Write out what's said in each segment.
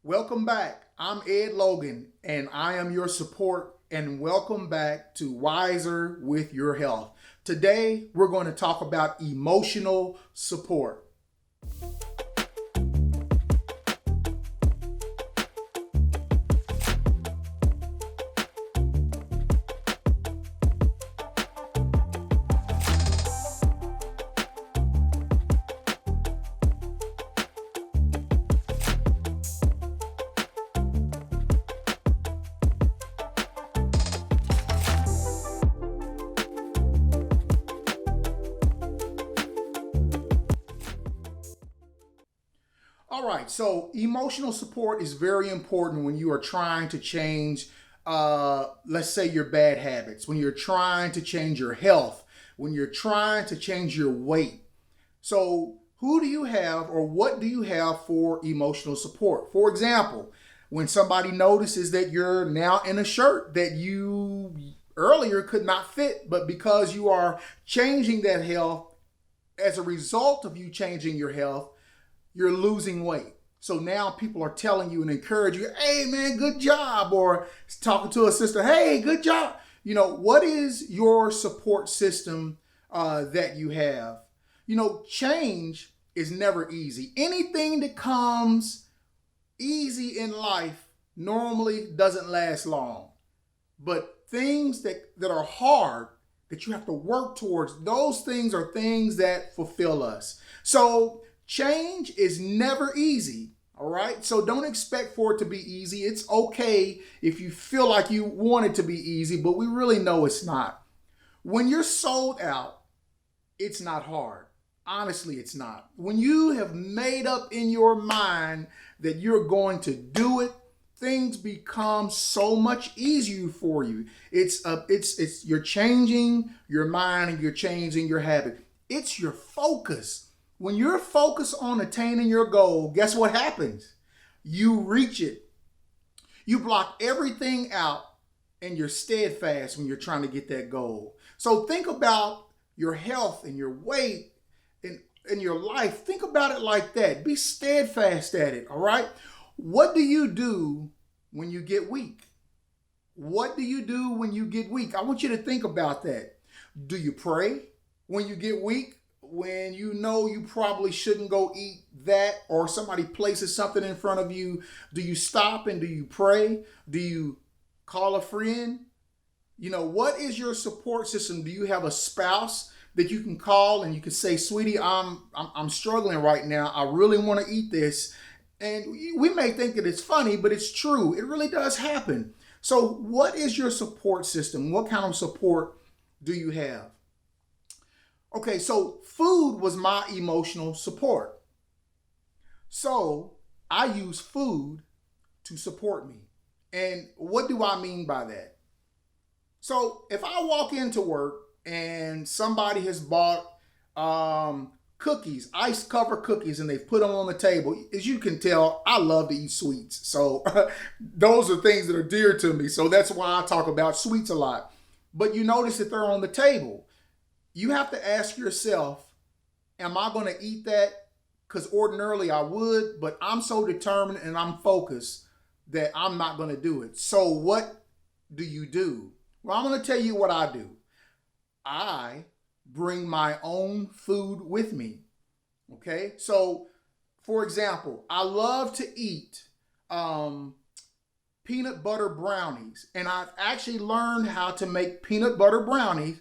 Welcome back. I'm Ed Logan, and I am your support. And welcome back to Wiser with Your Health. Today, we're going to talk about emotional support. All right, so emotional support is very important when you are trying to change, let's say, your bad habits, when you're trying to change your health, when you're trying to change your weight. So, who do you have or what do you have for emotional support? For example, when somebody notices that you're now in a shirt that you earlier could not fit, but because you are changing that health, as a result of you changing your health, you're losing weight. So now people are telling you and encourage you, hey man, good job. Or talking to a sister, hey, good job. What is your support system that you have? Change is never easy. Anything that comes easy in life normally doesn't last long. But things that are hard, that you have to work towards, those things are things that fulfill us. So change is never easy, all right? So don't expect for it to be easy. It's okay if you feel like you want it to be easy, but we really know it's not. When you're sold out, it's not hard. Honestly, it's not. When you have made up in your mind that you're going to do it, things become so much easier for you. It's you're changing your mind and you're changing your habit. It's your focus. When you're focused on attaining your goal, guess what happens? You reach it. You block everything out and you're steadfast when you're trying to get that goal. So think about your health and your weight and your life. Think about it like that. Be steadfast at it, all right? What do you do when you get weak? What do you do when you get weak? I want you to think about that. Do you pray when you get weak? When you know you probably shouldn't go eat that, or somebody places something in front of you, do you stop and do you pray? Do you call a friend? What is your support system? Do you have a spouse that you can call and you can say, sweetie, I'm struggling right now. I really want to eat this. And we may think that it's funny, but it's true. It really does happen. So what is your support system? What kind of support do you have? Okay, so food was my emotional support. So I use food to support me. And what do I mean by that? So if I walk into work and somebody has bought cookies, ice covered cookies, and they've put them on the table, as you can tell, I love to eat sweets. So those are things that are dear to me. So that's why I talk about sweets a lot. But you notice that they're on the table. You have to ask yourself, am I going to eat that? Because ordinarily I would, but I'm so determined and I'm focused that I'm not going to do it. So what do you do? Well, I'm going to tell you what I do. I bring my own food with me. Okay? So, for example, I love to eat peanut butter brownies. And I've actually learned how to make peanut butter brownies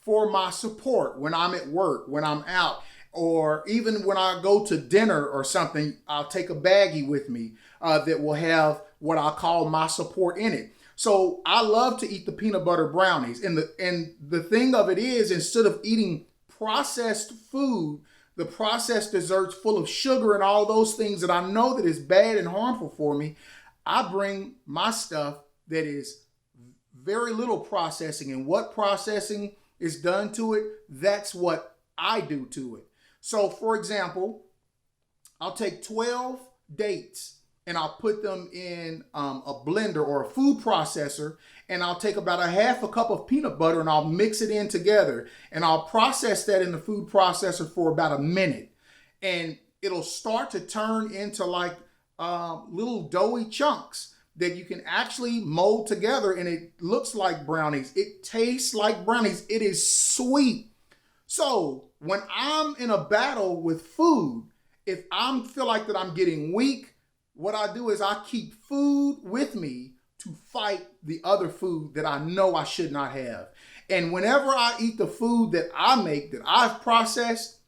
for my support when I'm at work, when I'm out, or even when I go to dinner or something. I'll take a baggie with me that will have what I call my support in it. So I love to eat the peanut butter brownies. And the thing of it is, instead of eating processed food, the processed desserts full of sugar and all those things that I know that is bad and harmful for me, I bring my stuff that is very little processing. And what processing is done to it, that's what I do to it. So for example, I'll take 12 dates and I'll put them in a blender or a food processor, and I'll take about a half a cup of peanut butter and I'll mix it in together, and I'll process that in the food processor for about a minute, and it'll start to turn into like little doughy chunks that you can actually mold together, and it looks like brownies. It tastes like brownies. It is sweet. So when I'm in a battle with food, if I feel like that I'm getting weak, what I do is I keep food with me to fight the other food that I know I should not have. And whenever I eat the food that I make, that I've processed,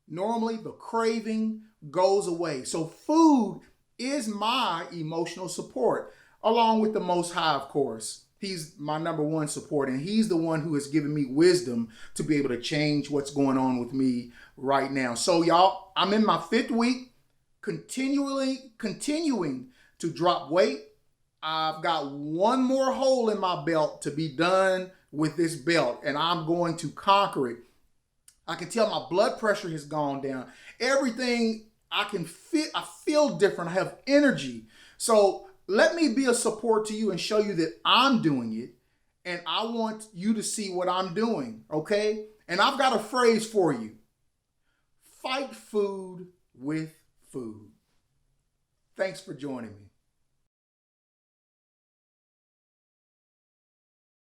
normally the craving goes away. So food is my emotional support, along with the Most High, of course. He's my number one support, and he's the one who has given me wisdom to be able to change what's going on with me right now. So y'all, I'm in my 5th week, continuing to drop weight. I've got one more hole in my belt to be done with this belt, and I'm going to conquer it. I can tell my blood pressure has gone down. Everything I feel different. I have energy. So let me be a support to you and show you that I'm doing it. And I want you to see what I'm doing, okay? And I've got a phrase for you. Fight food with food. Thanks for joining me.